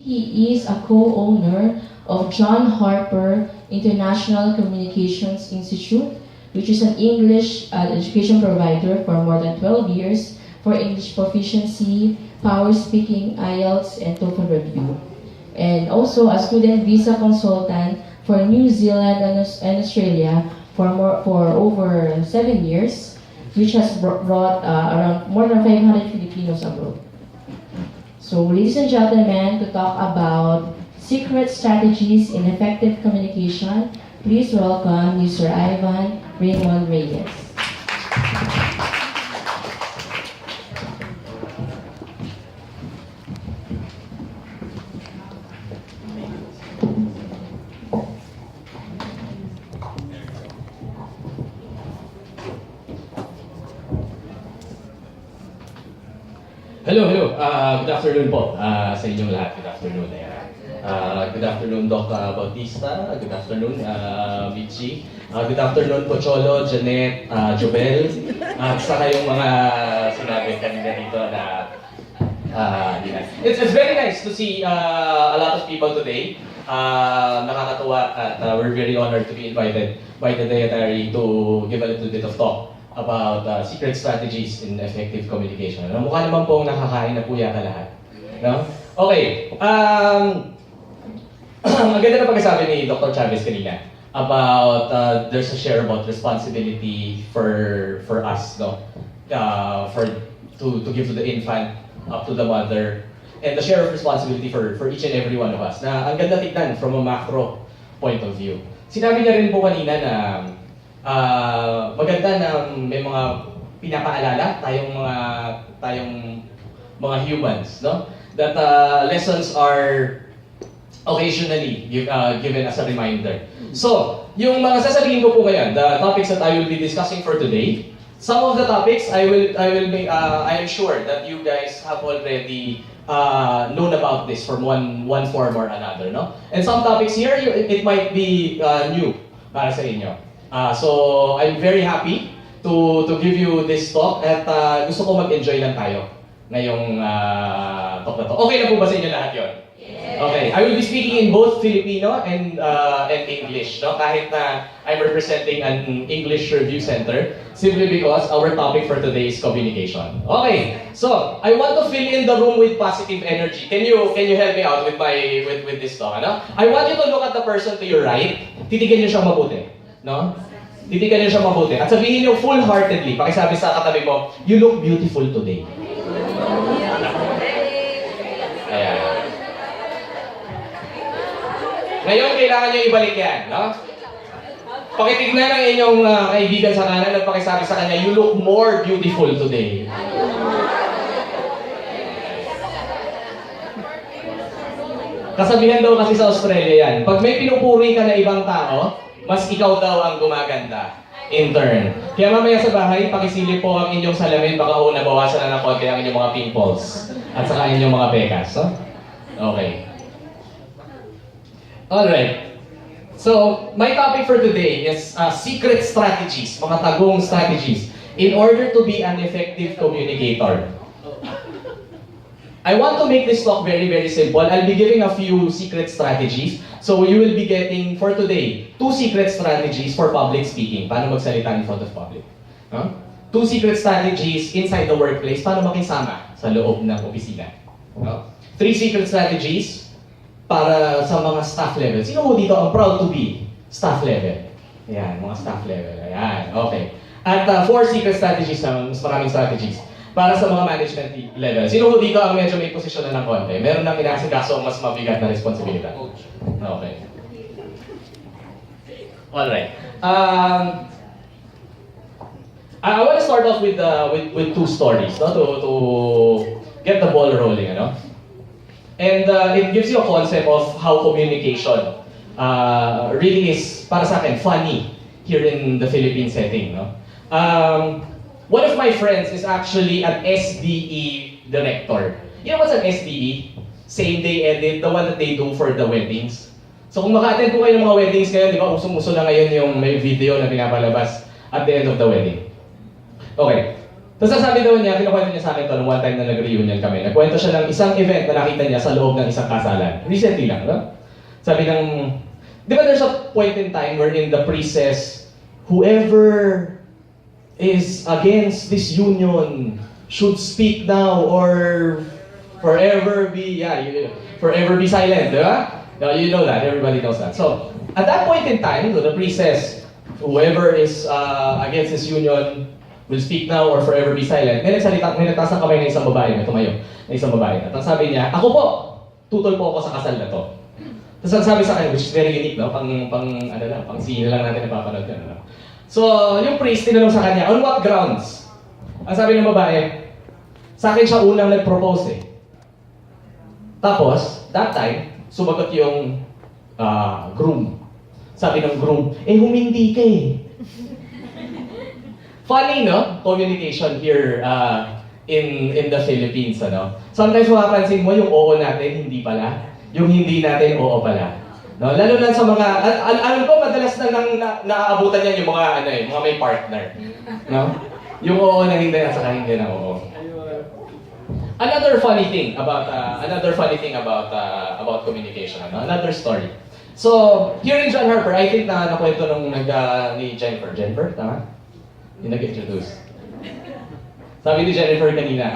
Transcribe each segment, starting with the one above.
He is a co-owner of John Harper International Communications Institute, which is an English education provider for more than 12 years for English proficiency, power speaking, IELTS, and TOEFL review. And also a student visa consultant for New Zealand and Australia for over 7 years, which has brought around more than 500 Filipinos abroad. So, ladies and gentlemen, to talk about secret strategies in effective communication, please welcome Mr. Ivan Raymond Reyes. Hello. Good afternoon po sa inyong lahat. Good afternoon. Good afternoon, Doc Bautista. Good afternoon, Michi. Good afternoon po, Cholo, Janet, Jobel. At saka yung mga sinabi kanina dito na it's very nice to see a lot of people today. Nakakatuwa at we're very honored to be invited by the Dietary to give a little bit of talk about secret strategies in effective communication. Mukha naman pong nakakain na po yata lahat. No? Okay. Maganda na pagkasabi ni Dr. Chavez kanina about there's a share about responsibility for us, no? To give to the infant, up to the mother, and the share of responsibility for each and every one of us. Na ang ganda tignan from a macro point of view. Sinabi niya rin po kanina na maganda na may mga pinapaalala tayong mga humans, no? That lessons are occasionally given as a reminder. So, yung mga sasabihin ko po ngayon, the topics that I will be discussing for today, some of the topics I am sure that you guys have already known about this from one form or another, no? And some topics here, it might be new para sa inyo. So, I'm very happy to give you this talk at gusto ko mag-enjoy lang tayo ngayong talk na to. Okay na po ba sa inyo lahat yun? Yes. Okay, I will be speaking in both Filipino and English, no? Kahit na I'm representing an English review center, simply because our topic for today is communication. Okay, so I want to fill in the room with positive energy. Can you help me out with this talk? Ano? I want you to look at the person to your right. Titigan niyo siyang mabuti. No? Titigan niyo siya mabuti. At sabihin niyo full-heartedly, pakisabi sa katabi mo, you look beautiful today. Ayan. Ngayon, kailangan niyo ibalik yan. No? Pakitignan ng inyong kaibigan sa kanan at pakisabi sa kanya, you look more beautiful today. Kasabihan daw kasi sa Australia yan, pag may pinupuri ka na ibang tao, mas ikaw daw ang gumaganda in turn. Kaya mamaya sa bahay, pakisilip po ang inyong salamin, baka ho nabawasan na ng konti ang inyong mga pimples at saka inyong mga pekas. So? Okay. Alright. So, my topic for today is secret strategies, mga tagong strategies, in order to be an effective communicator. I want to make this talk very, very simple. I'll be giving a few secret strategies. So you will be getting, for today, 2 secret strategies for public speaking. Paano magsalita in front of public. Huh? 2 secret strategies inside the workplace. Paano makisama sa loob ng opisina. 3 secret strategies para sa mga staff level. Sino mo dito ang proud to be staff level? Ayan, mga staff level. Ayan, okay. At 4 secret strategies, mas maraming strategies para sa mga management level. Sino ho dito ang medyo may posisyon na ng konti? Meron nang inasikaso ang mas mabigat na responsibilidad. Okay. Alright. I want to start off with 2 stories, no? To get the ball rolling, ano? And it gives you a concept of how communication really is, para sa akin, funny here in the Philippine setting, no? One of my friends is actually an SDE director. You know what's an SDE? Same day edit, the one that they do for the weddings. So kung maka-attend po kayo ng mga weddings ngayon, di ba, usong-uso na ngayon yung may video na pinapalabas at the end of the wedding. Okay. Tapos sabi daw niya, kinukwento niya sa akin to nung one time na nag-reunion kami. Nagkwento siya ng isang event na nakita niya sa loob ng isang kasalan. Recently lang, no? Sabi ng, di ba there's a point in time wherein the priest says, whoever is against this union should speak now or forever be, forever be silent, di ba? No, you know that, everybody knows that. So, at that point in time, the priest says, whoever is against this union will speak now or forever be silent. May nagtaas ng kamay na isang babae, may tumayo na isang babae. At ang sabi niya, ako po, tutol po ako sa kasal na to. Tapos ang sabi sa akin, which is very unique, no? Pang scene lang natin napapanood yan, no? So, yung priest, tinanong sa kanya, on what grounds? Ang sabi ng babae, sa akin siya unang nag-propose eh. Tapos, that time, sumagot yung groom. Sabi ng groom, humindi ka eh. Funny, no? Communication here in the Philippines, ano? Sometimes mapapansin mo yung oo natin, hindi pala. Yung hindi natin, oo pala. No? Lalo na sa mga, alam ko, madalas na naaabutan yan yung mga, mga may partner. No? Yung oo na hindi at saka hindi na oo. Another funny thing about communication, ano? Another story. So, here in John Harper, I think na nakwento nung ni Jennifer. Jennifer, tama? Yung nag-introduce. Sabi ni Jennifer kanina,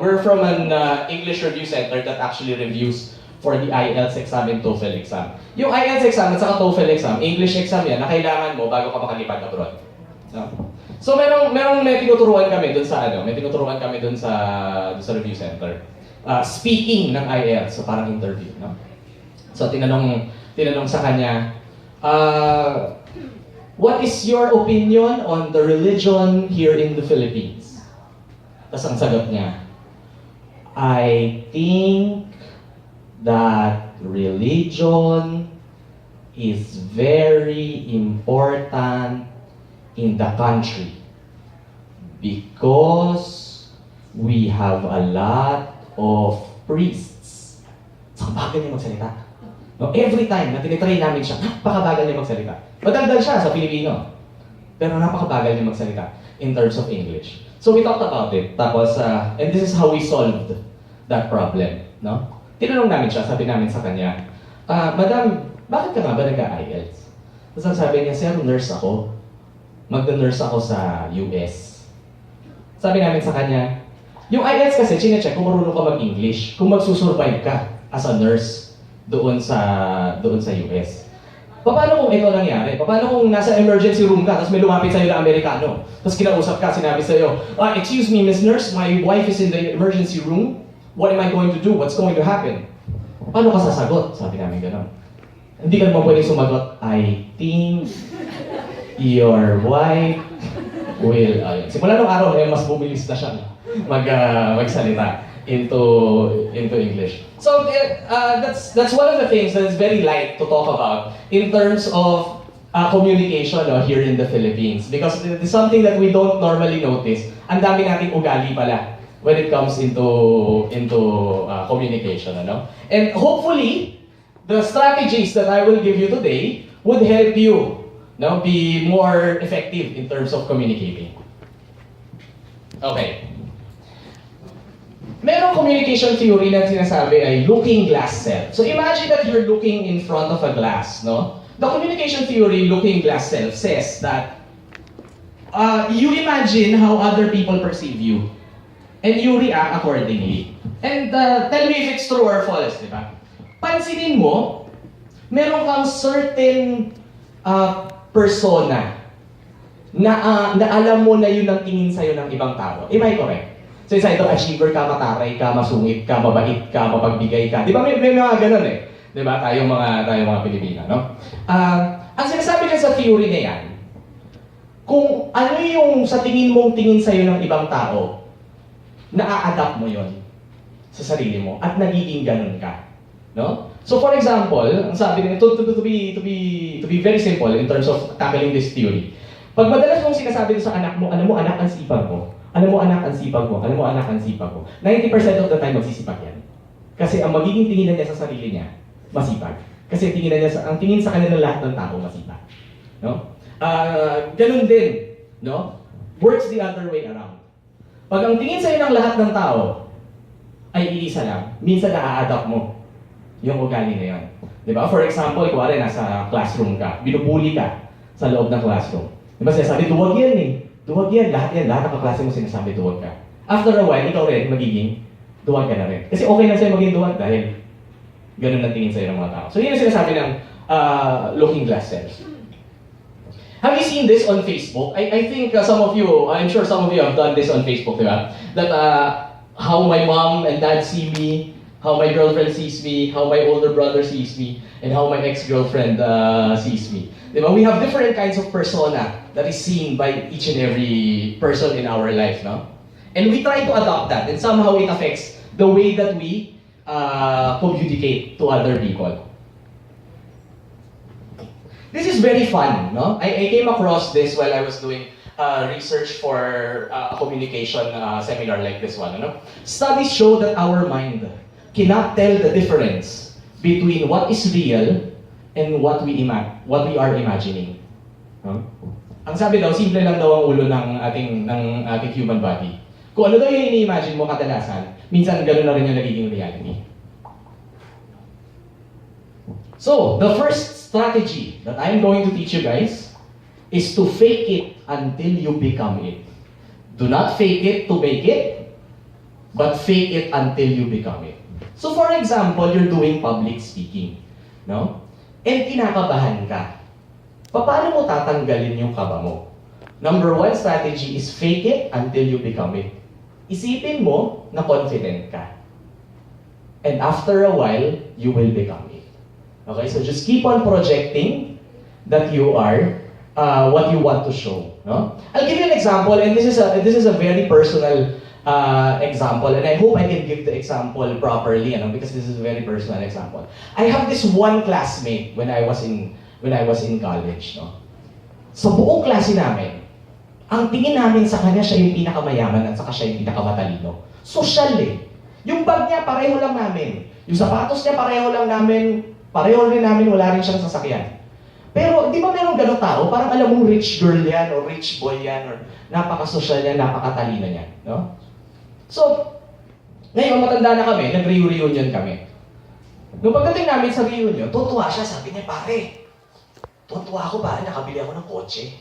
we're from an English review center that actually reviews for the IELTS exam and TOEFL exam. Yung IELTS exam at saka TOEFL exam, English exam yan, na kailangan mo bago ka makalipad abroad. No? So may tinuturuan kami dun sa sa review center. Speaking ng IELTS, so parang interview, no? So tinanong sa kanya, what is your opinion on the religion here in the Philippines? Tapos ang sagot niya, I think that religion is very important in the country because we have a lot of priests. Saan bagal niya magsalita? No, every time na tinitry namin siya, napakabagal niya magsalita. Madaldal siya sa Pilipino. Pero napakabagal niya magsalita in terms of English. So we talked about it. Tapos, and this is how we solved that problem. No? Tinanong namin siya, sabi namin sa kanya, Madam, bakit ka nga ba nag-IELTS? Tapos ang sabi niya, Sir, nurse ako. Magda-nurse ako sa US. Sabi namin sa kanya, yung IELTS kasi, chinecheck kung marunong ka mag-English, kung magsusurvive ka as a nurse doon sa US. Paano kung ito nangyari? Paano kung nasa emergency room ka, tapos may lumapit sa'yo na Amerikano, tapos kinausap ka, sinabi sa'yo, excuse me, Miss Nurse, my wife is in the emergency room. What am I going to do? What's going to happen? Paano ka sasagot? Sabi namin gano'n. Hindi ka naman pwedeng sumagot, I think your wife will... simula nung araw, mas bumilis na siya magsalita into English. So that's one of the things that is very light to talk about in terms of communication here in the Philippines, because it's something that we don't normally notice. Ang dami nating ugali pala when it comes into communication, ano? And hopefully the strategies that I will give you today would help you, no, be more effective in terms of communicating. Okay. Merong communication theory na sinasabi ay looking glass self. So imagine that you're looking in front of a glass, no? The communication theory, looking glass self, says that you imagine how other people perceive you and you react accordingly. And tell me if it's true or false, di ba? Pansinin mo, meron kang certain persona na alam mo na yun ang tingin sa'yo ng ibang tao. Am I correct? So isa ito, achiever ka, mataray ka, masungit ka, mabait ka, mapagbigay ka. Di ba may mga ganun eh? Di ba? Tayong mga Pilipino, no? Ang sinasabi niya sa theory na yan, kung ano yung sa tingin mong tingin sa'yo ng ibang tao, na-adapt mo yon sa sarili mo at nagiging ganun ka. No? So for example, ang sabi niya, to be very simple in terms of tackling this theory. Pag madalas mong sinasabi sa anak mo, alam mo anak, ang sipag mo. Alam mo anak, ang sipag mo. Alam mo anak, ang sipag mo. 90% of the time magsisipag yan. Kasi ang magiging tinginan niya sa sarili niya, masipag. Kasi ang tingin sa kanya ng lahat ng tao, masipag. No? Ganun din, no? Works the other way around. Pag ang tingin sa'yo ng lahat ng tao ay iisa lang, minsan na-adapt mo yung ugali na yun. Di ba? For example, kuwari nasa classroom ka, binubuli ka sa loob ng classroom. Di ba sinasabi, duwag yan eh. Duwag yan, lahat ng kaklase mo sinasabi, duwag ka. After a while, ikaw rin magiging duwag ka na rin. Kasi okay na sa'yo maging duwag dahil ganun ang tingin sa'yo ng mga tao. So yun ang sinasabi ng looking glass self. Have you seen this on Facebook? I think some of you, I'm sure some of you have done this on Facebook, diba? That how my mom and dad see me, how my girlfriend sees me, how my older brother sees me, and how my ex-girlfriend sees me. Diba? We have different kinds of persona that is seen by each and every person in our life, no? And we try to adopt that, and somehow it affects the way that we communicate to other people. This is very fun, no? I came across this while I was doing research for a communication seminar like this one, no? Studies show that our mind cannot tell the difference between what is real and what we are imagining. No? Ang sabi daw, simple lang daw ang ulo ng ating human body. Kung ano daw yung ini-imagine mo kadalasan, minsan gano'n na rin yung nagiging reality. So, the first strategy that I'm going to teach you guys is to fake it until you become it. Do not fake it to make it, but fake it until you become it. So for example, you're doing public speaking, no? And kinakabahan ka. Paano mo tatanggalin yung kaba mo? Number one strategy is fake it until you become it. Isipin mo na confident ka. And after a while, you will become it. Okay, so just keep on projecting that you are what you want to show. No? I'll give you an example, and this is a very personal example, and I hope I can give the example properly, because this is a very personal example. I have this one classmate when I was in college. No? Sa buong klase namin, ang tingin namin sa kanya siya yung pinakamayaman at saka siya yung pinakamatalino. Social eh. Yung bag niya pareho lang namin. Yung sapatos niya pareho lang namin. Pareho rin namin, wala rin siyang sasakyan. Pero, di ba meron ganong tao? Parang alam mong rich girl yan, or rich boy yan, or napaka-social yan, napakatalino yan. No? So, ngayon, matanda na kami, nag-reunion kami. Nung pagdating namin sa reunion, tutuwa siya, sabi niya, pare, tuwa ako pare, nakabili ako ng kotse.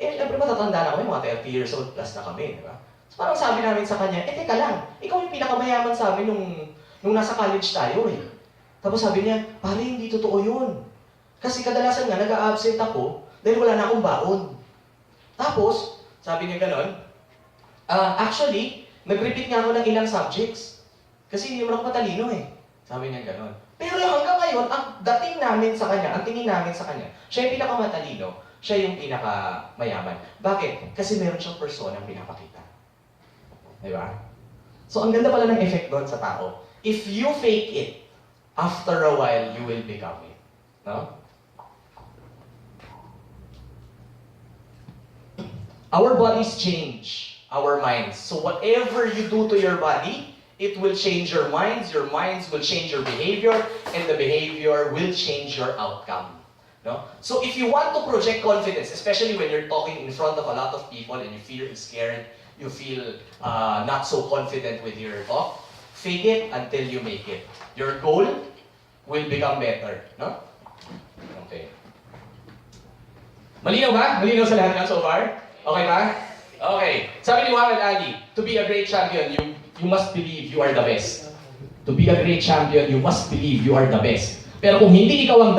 Eh, syempre matatanda na kami, mga 30 years old plus na kami, di ba? So, parang sabi namin sa kanya, teka lang, ikaw yung pinakamayaman sa amin nung nasa college tayo eh. Tapos sabi niya, pare, hindi totoo yun. Kasi kadalasan nga, nag-a-absent ako dahil wala na akong baon. Tapos, sabi niya ganon, actually, nag-repeat nga ako ng ilang subjects. Kasi hindi naman ako matalino eh. Sabi niya ganon. Pero hanggang ngayon, ang dating namin sa kanya, ang tingin namin sa kanya, siya yung pinakamatalino, siya yung pinakamayaman. Bakit? Kasi meron siyang persona pinapakita. Diba? So, ang ganda pala ng effect doon sa tao. If you fake it, after a while, you will become it. No? Our bodies change our minds. So whatever you do to your body, it will change your minds will change your behavior, and the behavior will change your outcome. No? So if you want to project confidence, especially when you're talking in front of a lot of people and you feel scared, you feel not so confident with your talk, fake it until you make it. Your goal will become better. No? Okay. Malinaw ba? Malinaw sa lahat so far? Okay ba? Okay. Sabi ni Muhammad Ali, to be a great champion, you must believe you are the best. To be a great champion, you must believe you are the best. Pero kung hindi ikaw ang the